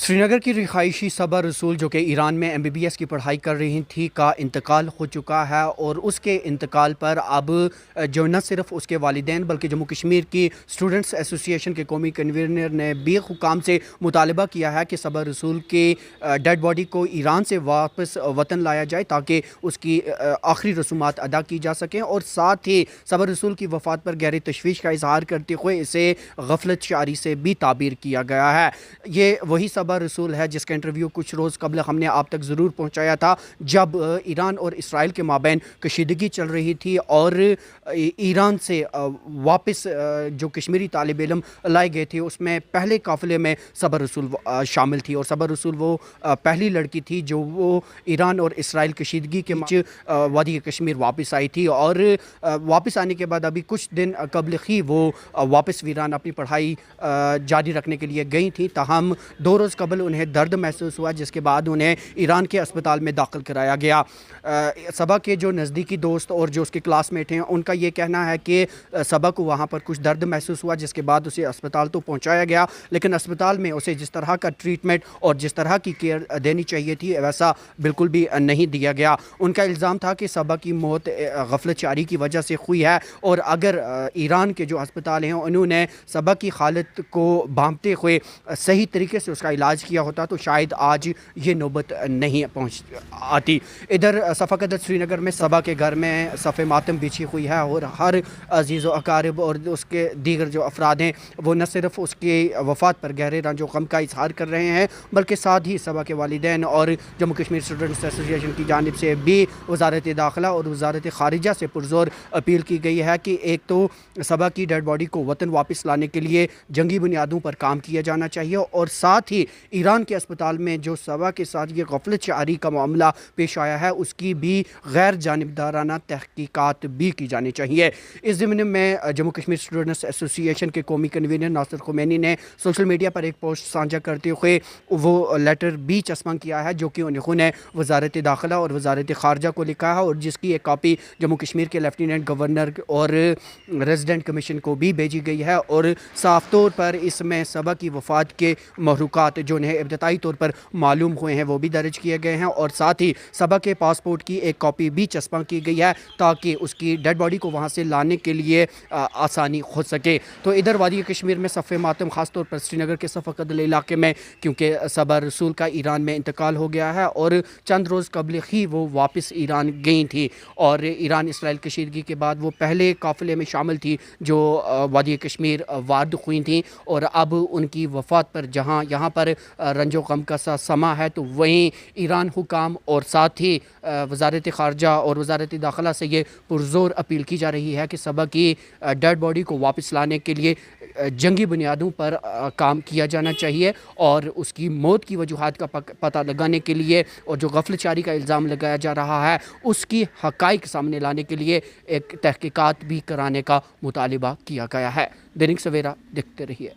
श्रीनगर की रिहायशी सबा रसूल जो कि ईरान में MBBS की पढ़ाई कर रही थी का इंतकाल हो चुका है और उसके इंतकाल पर अब जो न सिर्फ उसके वालिदैन बल्कि जम्मू कश्मीर की स्टूडेंट्स एसोसिएशन के कौमी कन्वीनर ने भी हुकाम से मुतालबा किया है कि सबा रसूल की डेड बॉडी को ईरान से वापस वतन लाया जाए ताकि उसकी आखिरी रसूमात अदा की जा सकें और साथ ही सबा रसूल की वफ़ात पर गहरी तशवीश का इजहार करते हुए इसे गफलत शारी से भी ताबीर किया गया है। ये वही सबा रसूल है जिसका इंटरव्यू कुछ रोज़ कबल हमने आप तक ज़रूर पहुँचाया था जब ईरान और इसराइल के माबैन कशीदगी चल रही थी और ईरान से वापस जो कश्मीरी तालिब इल्म लाए गए थे उसमें पहले काफ़िले में सबा रसूल शामिल थी और सबा रसूल वो पहली लड़की थी जो वो ईरान और इसराइल कशीदगी के बीच वादी कश्मीर वापस आई थी और वापस आने के बाद अभी कुछ दिन कबल ही वो वापस वीरान अपनी पढ़ाई जारी रखने के लिए गई थी। ताहम 2 रोज़ कबल उन्हें दर्द महसूस हुआ जिसके बाद उन्हें ईरान के अस्पताल में दाखिल कराया गया। सबा के जो नज़दीकी दोस्त और जो उसके क्लासमेट हैं उनका ये कहना है कि सबा को वहाँ पर कुछ दर्द महसूस हुआ जिसके बाद उसे अस्पताल तो पहुँचाया गया लेकिन अस्पताल में उसे जिस तरह का ट्रीटमेंट और जिस तरह की केयर देनी चाहिए थी वैसा बिल्कुल भी नहीं दिया गया। उनका इल्ज़ाम था कि सबा की मौत गफलत शारी की वजह से हुई है और अगर ईरान के जो अस्पताल हैं उन्होंने सबा की हालत को भांपते हुए सही तरीके से उसका इलाज किया होता तो शायद आज ये नौबत नहीं पहुँच आती। इधर सफ़ाकदर श्रीनगर में सबा के घर में सफ़े मातम बिछी हुई है और हर अजीज़ व अकारिब और उसके दीगर जो अफराद हैं वो न सिर्फ उसकी वफ़ात पर गहरे रंज व गम का इजहार कर रहे हैं बल्कि साथ ही सबा के वालिदैन और जम्मू कश्मीर स्टूडेंट्स एसोसिएशन की जानिब से भी वज़ारत दाखिला और वज़ारत ख़ारिजा से पुरज़ोर अपील की गई है कि एक तो सबा की डेड बॉडी को वतन वापस लाने के लिए जंगी बुनियादों पर काम किया जाना चाहिए और साथ ही ईरान के अस्पताल में जो सबा के साथ ये गफलत शारी का मामला पेश आया है उसकी भी गैर जानिबदाराना तहकीकात भी की जानी चाहिए। इस ज़िम्न में जम्मू कश्मीर स्टूडेंट्स एसोसिएशन के कौमी कन्वीनर नासिर खुमैनी ने सोशल मीडिया पर एक पोस्ट साझा करते हुए वो लेटर भी चस्पा किया है जो कि उन्होंने वज़ारत दाखिला और वज़ारत ख़ारजा को लिखा है और जिसकी एक कापी जम्मू कश्मीर के लेफ्टिनेंट गवर्नर और रेजिडेंट कमीशन को भी भेजी गई है और साफ तौर पर इसमें सबा की वफ़ात के महरूकात जो उन्हें इब्तदाई तौर पर मालूम हुए हैं वो भी दर्ज किए गए हैं और साथ ही सबा के पासपोर्ट की एक कॉपी भी चस्पा की गई है ताकि उसकी डेड बॉडी को वहाँ से लाने के लिए आसानी हो सके। तो इधर वादी कश्मीर में सफ़े मातम ख़ास तौर पर श्रीनगर के सफ़ाकदल इलाके में क्योंकि सबा रसूल का ईरान में इंतकाल हो गया है और चंद रोज़ कबल ही वो वापस ईरान गई थी और ईरान इसराइल कशीदगी के बाद वो पहले काफ़िले में शामिल थी जो वादी कश्मीर वारद हुई थी और अब उनकी वफ़ात पर जहाँ यहाँ पर रंजो गम का सा समा है तो वहीं ईरान हुकाम और साथ ही वज़ारत ख़ारजा और वज़ारत दाखिला से ये पुरज़ोर अपील की जा रही है कि सबा की डेड बॉडी को वापस लाने के लिए जंगी बुनियादों पर काम किया जाना चाहिए और उसकी मौत की वजूहात का पता लगाने के लिए और जो गफलत शारी का इल्ज़ाम लगाया जा रहा है उसकी हक़ाइक़ सामने लाने के लिए एक तहकीकात भी कराने का मुतालिबा किया गया है। दैनिक सवेरा देखते रहिए।